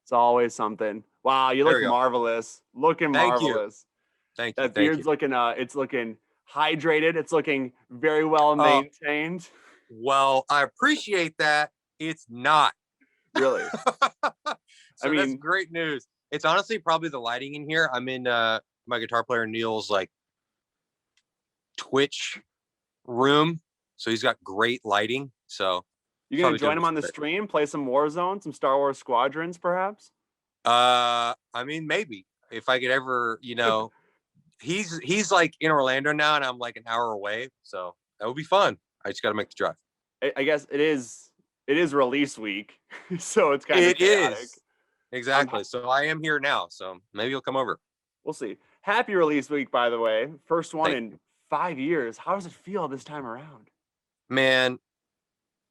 It's always something. Wow, you There look we go. marvelous. Looking Thank you. marvelous. Thank you. That Thank you. beard's looking it's looking hydrated. It's looking very well Oh, maintained. well, I appreciate that. It's not. Really. I So that's mean, great news. It's honestly probably the lighting in here. I'm in my guitar player Neil's like Twitch room. So he's got great lighting. So you it's gonna probably join doing him on the it. stream, play some Warzone, some Star Wars Squadrons, perhaps? I mean, maybe if I could ever, he's like in Orlando now, and I'm like an hour away, so that would be fun. I just got to make the drive. I guess it is release week, so it's kind of It chaotic. is exactly. So I am here now, so maybe you'll come over. We'll see. Happy release week, by the way. First one Thank in you, 5 years. How does it feel this time around? man.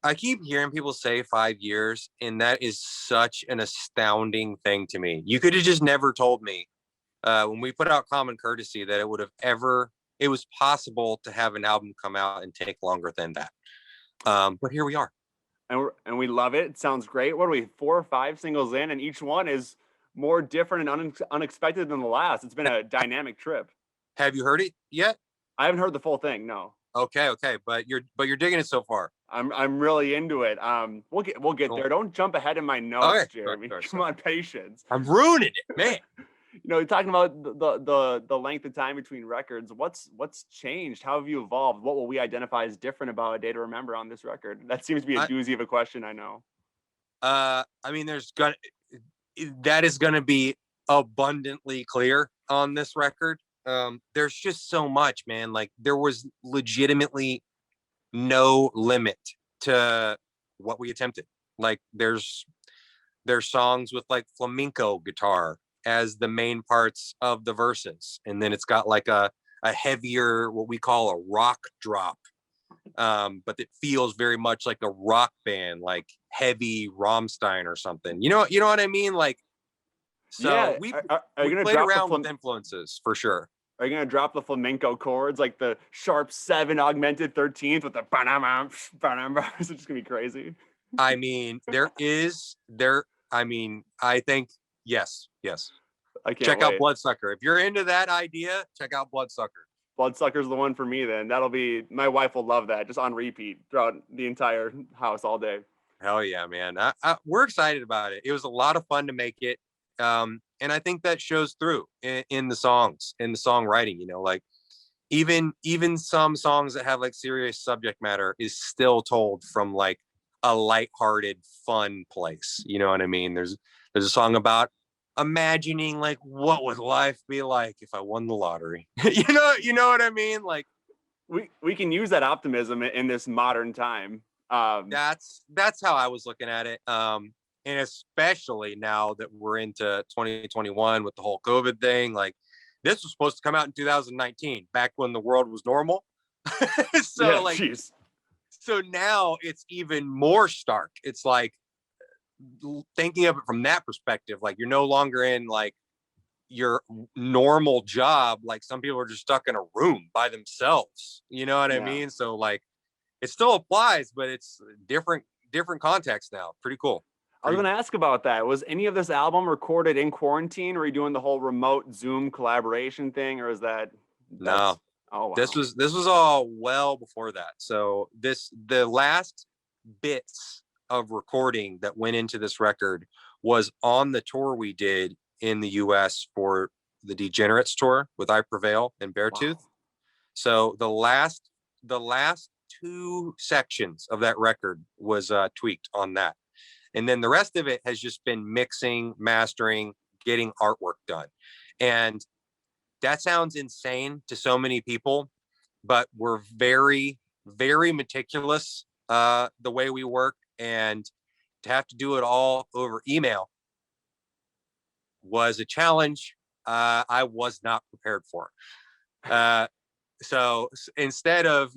I keep hearing people say 5 years, and that is such an astounding thing to me. You could have just never told me when we put out Common Courtesy that it was possible to have an album come out and take longer than that. But here we are. And we love it. It sounds great. What are we, 4 or 5 singles in, and each one is more different and unexpected than the last. It's been a dynamic trip. Have you heard it yet? I haven't heard the full thing. No, Okay, but you're digging it so far. I'm really into it. We'll get Cool. there. Don't jump ahead in my notes, Okay, Jeremy. sorry. Come on, patience. I'm ruining it, man. Talking about the length of time between records. What's changed? How have you evolved? What will we identify as different about A Day to Remember on this record? That seems to be a doozy of a question. I know. I mean, that is gonna be abundantly clear on this record. There's just so much, man. Like there was legitimately no limit to what we attempted. Like there's songs with like flamenco guitar as the main parts of the verses, and then it's got like a heavier, what we call a rock drop, but it feels very much like a rock band, like heavy Rammstein or something. You know what I mean? Like, so Yeah. we Are you we gonna played drop the around with influences for sure. Are you gonna drop the flamenco chords like the sharp 7 augmented 13th with the banam banam? It's just gonna be crazy. I mean, I mean, I think yes. I can't Check out wait. Bloodsucker. If you're into that idea, check out Bloodsucker. Bloodsucker's the one for me. Then that'll be my wife will love that just on repeat throughout the entire house all day. Hell yeah, man. We're excited about it. It was a lot of fun to make it. And I think that shows through in the songs, in the songwriting, like even some songs that have like serious subject matter is still told from like a lighthearted, fun place. You know what I mean? There's a song about imagining like what would life be like if I won the lottery. You know what I mean? Like we can use that optimism in this modern time. that's how I was looking at it. And especially now that we're into 2021 with the whole COVID thing, like this was supposed to come out in 2019, back when the world was normal. So yeah, like, geez. so now it's even more stark. It's like thinking of it from that perspective, like you're no longer in like your normal job. Like some people are just stuck in a room by themselves. You know what I Yeah. mean? So like it still applies, but it's different context now. Pretty cool. I was going to ask about that. Was any of this album recorded in quarantine, or are you doing the whole remote Zoom collaboration thing, or is that's No, oh wow. this was all well before that. So the last bits of recording that went into this record was on the tour we did in the US for the Degenerates tour with I Prevail and Beartooth. Wow. So the last two sections of that record was tweaked on that. And then the rest of it has just been mixing, mastering, getting artwork done. And that sounds insane to so many people, but we're very, very meticulous the way we work. And to have to do it all over email was a challenge I was not prepared for. So instead of,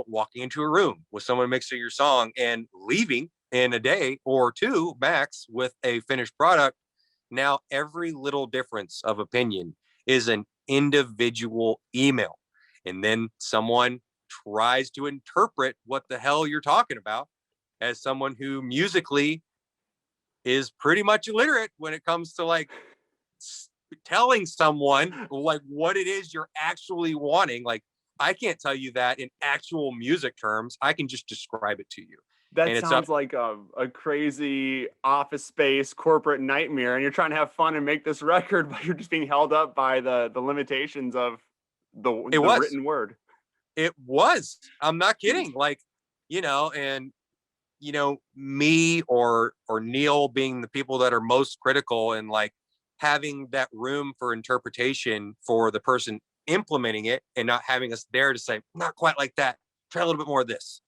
walking into a room with someone mixing your song and leaving in a day or two max with a finished product, now every little difference of opinion is an individual email. And then someone tries to interpret what the hell you're talking about as someone who musically is pretty much illiterate when it comes to like telling someone like what it is you're actually wanting. Like, I can't tell you that in actual music terms. I can just describe it to you. That And it's up. sounds like a crazy office space corporate nightmare, and you're trying to have fun and make this record, but you're just being held up by the limitations of It the was. written word. It was. I'm not kidding. Jeez. Like, and me or Neil being the people that are most critical, and like having that room for interpretation for the person implementing it, and not having us there to say, not quite like that, try a little bit more of this.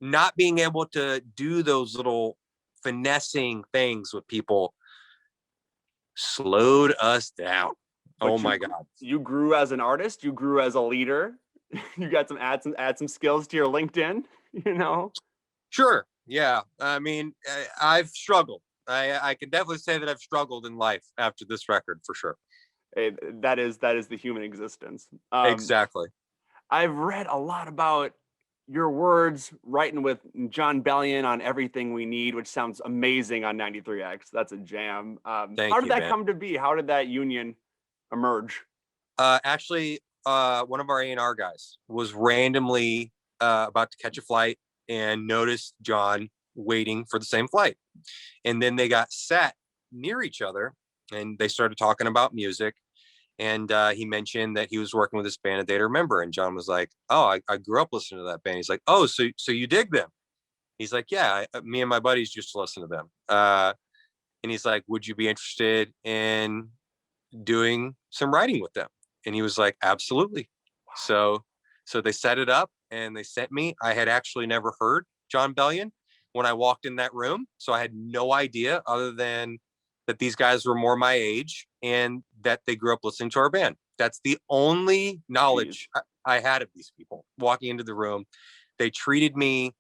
Not being able to do those little finessing things with people slowed us down. But Oh my God. you grew as an artist, you grew as a leader. You got add some skills to your LinkedIn, you know. Sure. Yeah. I mean, I've struggled. I can definitely say that I've struggled in life after this record for sure. That is the human existence. Exactly. I've read a lot about your words, writing with Jon Bellion on Everything We Need, which sounds amazing on 93X. That's a jam. Thank How did you, that man. come to be? How did that union emerge? Actually, one of our A&R guys was randomly about to catch a flight and noticed John waiting for the same flight. And then they got sat near each other and they started talking about music. And he mentioned that he was working with this band, A Day to Remember. And John was like, oh, I grew up listening to that band. He's like, oh, so you dig them? He's like, yeah, me and my buddies used to listen to them. And he's like, would you be interested in doing some writing with them? And he was like, absolutely. So they set it up and they sent me. I had actually never heard Jon Bellion when I walked in that room. So I had no idea other than that these guys were more my age and that they grew up listening to our band. That's the only knowledge I had of these people walking into the room. They treated me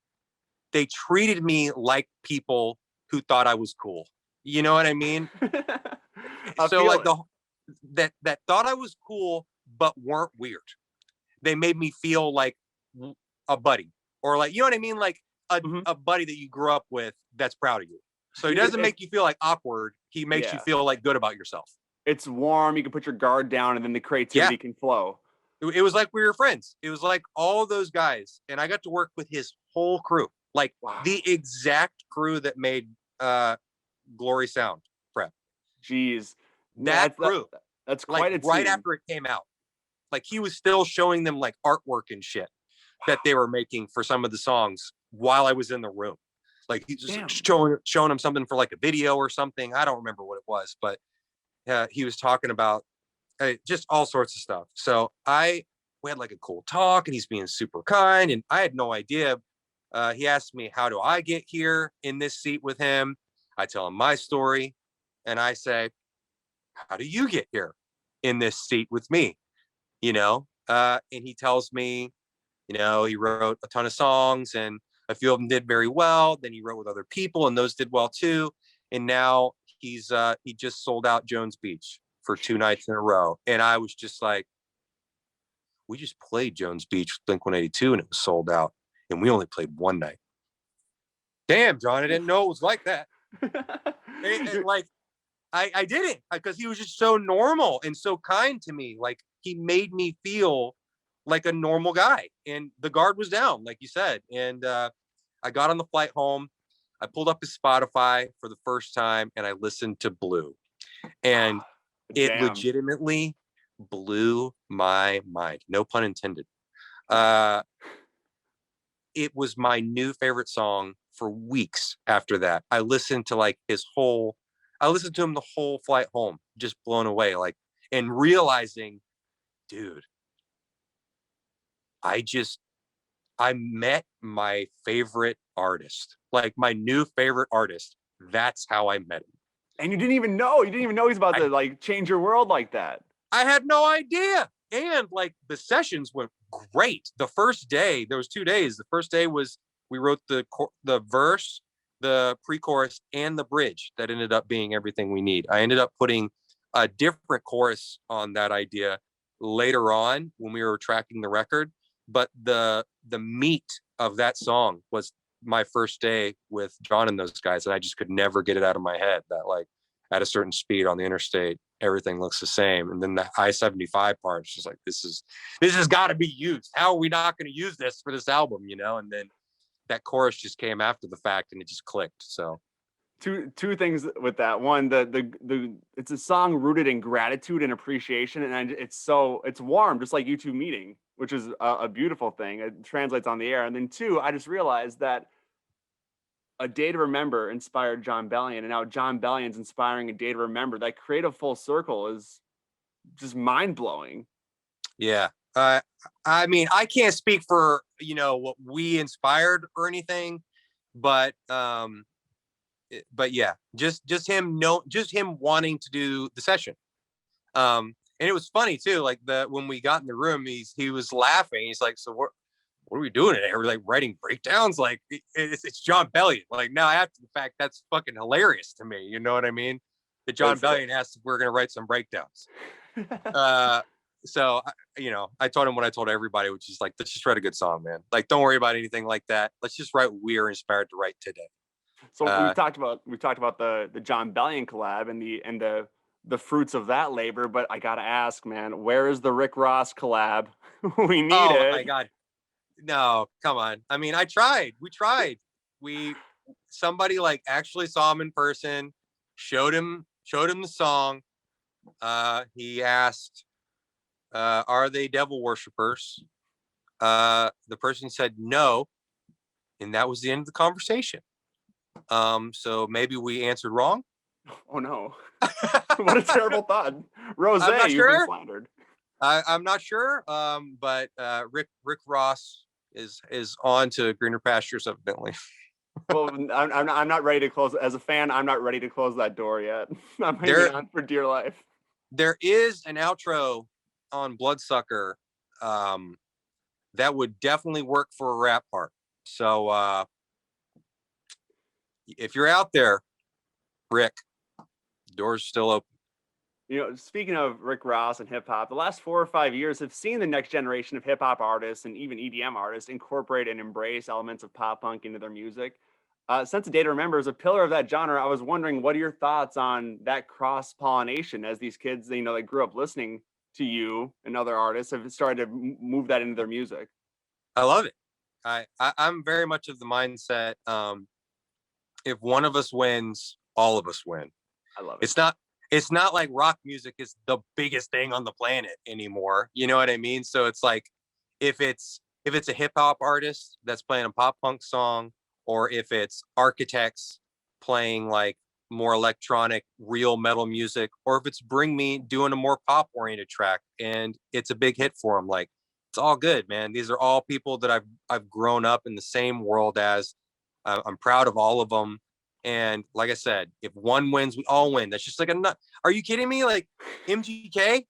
like people who thought I was cool. You know what I mean? So like that thought I was cool, but weren't weird. They made me feel like a buddy, or like, you know what I mean? Like a buddy that you grew up with that's proud of you. So he doesn't make you feel like awkward. He makes you feel like good about yourself. It's warm. You can put your guard down and then the creativity can flow. It was like we were friends. It was like all those guys. And I got to work with his whole crew, like the exact crew that made Glory Sound Prep. Jeez. That crew. That's quite like a right team. after it came out. Like he was still showing them like artwork and shit that they were making for some of the songs while I was in the room. Like he's just showing them something for like a video or something. I don't remember what it was, but he was talking about just all sorts of stuff. So we had like a cool talk and he's being super kind and I had no idea. He asked me, how do I get here in this seat with him? I tell him my story and I say, how do you get here in this seat with me? And he tells me, he wrote a ton of songs and a few of them did very well. Then he wrote with other people and those did well too. And now he just sold out Jones Beach for 2 nights in a row. And I was just like, we just played Jones Beach with Blink-182 and it was sold out. And we only played one night. Damn, John, I didn't know it was like that. and like, I didn't, because he was just so normal and so kind to me. Like he made me feel like a normal guy and the guard was down, like you said. And I got on the flight home. I pulled up his Spotify for the first time and I listened to Blue. And it legitimately blew my mind. No pun intended. It was my new favorite song for weeks after that. I listened to him the whole flight home, just blown away, like, and realizing, dude, I met my favorite artist, like my new favorite artist. That's how I met him. And you didn't even know he's about to like change your world like that. I had no idea. And like the sessions went great. The first day, there was 2 days. The first day was we wrote the verse, the pre-chorus, and the bridge that ended up being Everything We Need. I ended up putting a different chorus on that idea later on when we were tracking the record. But the meat of that song was my first day with John and those guys, and I just could never get it out of my head that like at a certain speed on the interstate, everything looks the same. And then the I-75 part is just like, this has got to be used. How are we not going to use this for this album, you know? And then that chorus just came after the fact and it just clicked. So two things with that. One, the it's a song rooted in gratitude and appreciation, and it's warm, just like you two meeting, which is a beautiful thing. It translates on the air. And then two, I just realized that A Day to Remember inspired Jon Bellion, and now Jon Bellion's inspiring A Day to Remember. That creative full circle is just mind blowing. Yeah. I mean, I can't speak for, you know, what we inspired or anything, but yeah, just him wanting to do the session. And it was funny too, like when we got in the room, he was laughing. He's like, so what are we doing today? We're like writing breakdowns. Like it's Jon Bellion. Like now after the fact, that's fucking hilarious to me. You know what I mean? That Jon Bellion asked if we're going to write some breakdowns. So, you know, I told him what I told everybody, which is like, let's just write a good song, man. Like, don't worry about anything like that. Let's just write what we are inspired to write today. So we've talked about the Jon Bellion collab and the fruits of that labor, but I gotta ask, man, where is the Rick Ross collab? We need it. Oh my God. No, come on. I mean, we tried. Somebody like actually saw him in person, showed him the song. He asked, are they devil worshippers? The person said no, and that was the end of the conversation. So maybe we answered wrong. Oh no. What a terrible thought. Rose, I'm not you've been sure. slandered. I'm not sure. But Rick Ross is on to greener pastures, evidently. Well, I'm not ready to close. As a fan, I'm not ready to close that door yet. I'm hanging on for dear life. There is an outro on Bloodsucker that would definitely work for a rap part. So if you're out there, Rick, the door's still open. You know, speaking of Rick Ross and hip hop, the last 4 or 5 years have seen the next generation of hip hop artists and even EDM artists incorporate and embrace elements of pop punk into their music. Since A Day to Remember is a pillar of that genre, I was wondering, what are your thoughts on that cross pollination as these kids, you know, they grew up listening to you and other artists have started to move that into their music? I love it. I'm very much of the mindset. If one of us wins, all of us win. I love it. It's not like rock music is the biggest thing on the planet anymore. You know what I mean? So it's like if it's a hip hop artist that's playing a pop punk song, or if it's Architects playing like more electronic, real metal music, or if it's Bring Me doing a more pop oriented track and it's a big hit for them, like it's all good, man. These are all people that I've grown up in the same world as. I'm proud of all of them. And like I said, if one wins, we all win. That's just like are you kidding me? Like MGK,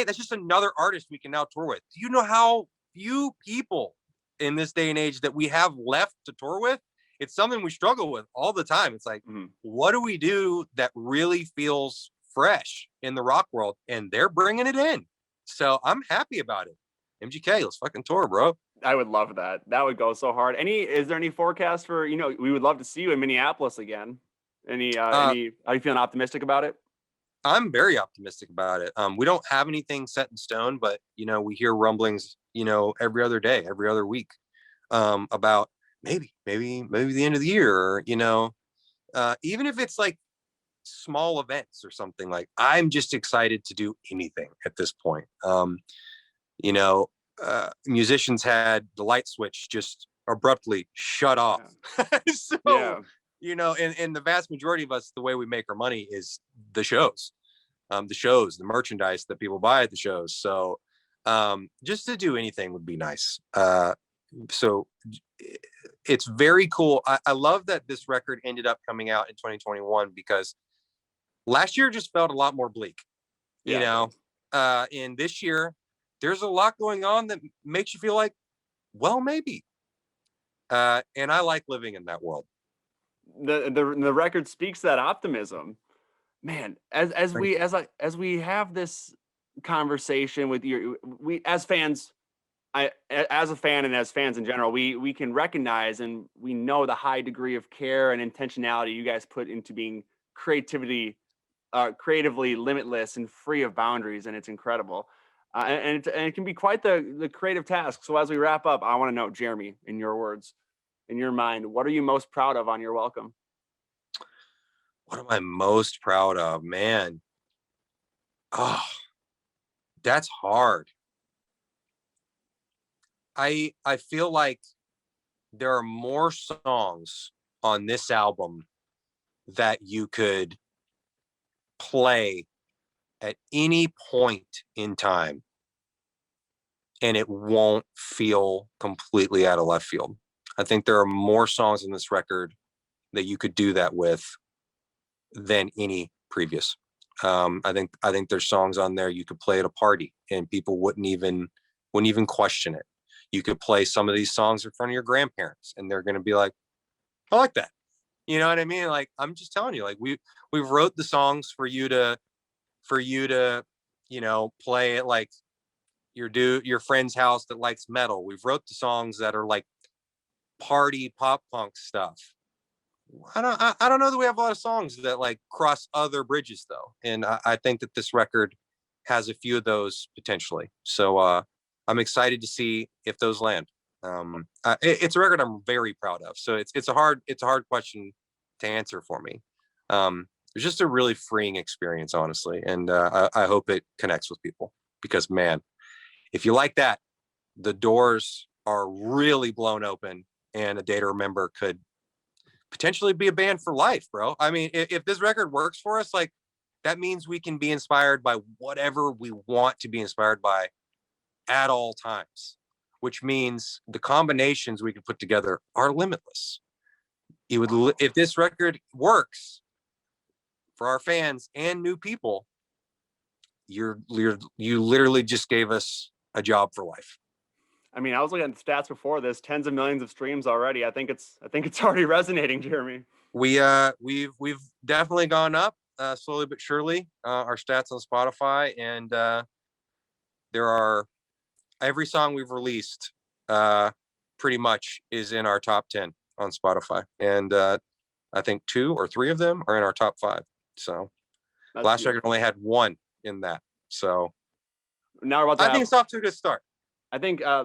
that's just another artist we can now tour with. Do you know how few people in this day and age that we have left to tour with? It's something we struggle with all the time. It's like, what do we do that really feels fresh in the rock world? And they're bringing it in. So I'm happy about it. MGK, let's fucking tour, bro. I would love that. That would go so hard. Is there any forecast for, you know, we would love to see you in Minneapolis again. Are you feeling optimistic about it? I'm very optimistic about it. We don't have anything set in stone, but you know, we hear rumblings, you know, every other day, every other week, about maybe the end of the year, or, you know, even if it's like small events or something. Like, I'm just excited to do anything at this point. You know, musicians had the light switch just abruptly shut off. So, you know, and the vast majority of us, the way we make our money is the shows, the merchandise that people buy at the shows. So just to do anything would be nice. So it's very cool. I love that this record ended up coming out in 2021, because last year just felt a lot more bleak, you know, and this year there's a lot going on that makes you feel like, well, maybe. And I like living in that world. The record speaks that optimism, man. As we have this conversation with we as fans, as a fan and as fans in general, we can recognize and we know the high degree of care and intentionality you guys put into being creatively limitless and free of boundaries, and it's incredible. And it can be quite the creative task. So as we wrap up, I want to know, Jeremy, in your words, in your mind, what are you most proud of on your welcome? What am I most proud of, man? Oh, that's hard. I feel like there are more songs on this album that you could play at any point in time and it won't feel completely out of left field. I think there are more songs in this record that you could do that with than any previous. I think there's songs on there you could play at a party and people wouldn't even question it. You could play some of these songs in front of your grandparents and they're going to be like, I like that. You know what I mean? Like, I'm just telling you, like, we wrote the songs for you to play at like your friend's house that likes metal. We've wrote the songs that are like party pop punk stuff. I don't know that we have a lot of songs that like cross other bridges though, and I think that this record has a few of those potentially. So I'm excited to see if those land. It's a record I'm very proud of. So it's a hard question to answer for me. It's just a really freeing experience, honestly, and I hope it connects with people because man, if you like that, the doors are really blown open, and A Day to Remember could potentially be a band for life, bro. I mean, if this record works for us, like that means we can be inspired by whatever we want to be inspired by at all times, which means the combinations we could put together are limitless. If this record works for our fans and new people, you literally just gave us a job for life. I mean, I was looking at the stats before this, tens of millions of streams already. I think it's already resonating, Jeremy. We've definitely gone up slowly but surely. Our stats on Spotify, and there are every song we've released pretty much is in our top 10 on Spotify, and I think 2 or 3 of them are in our top 5. So That's last beautiful. record only had 1 in that. So Now we're about to I think it's off to a good start. I think I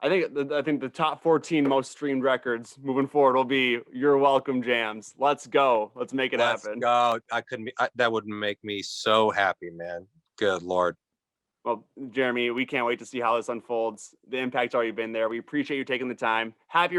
think the top 14 most streamed records moving forward will be Your Welcome jams. Let's go. Let's make it happen. Go. That would make me so happy, man. Good Lord. Well, Jeremy, we can't wait to see how this unfolds. The impact's already been there. We appreciate you taking the time. Happy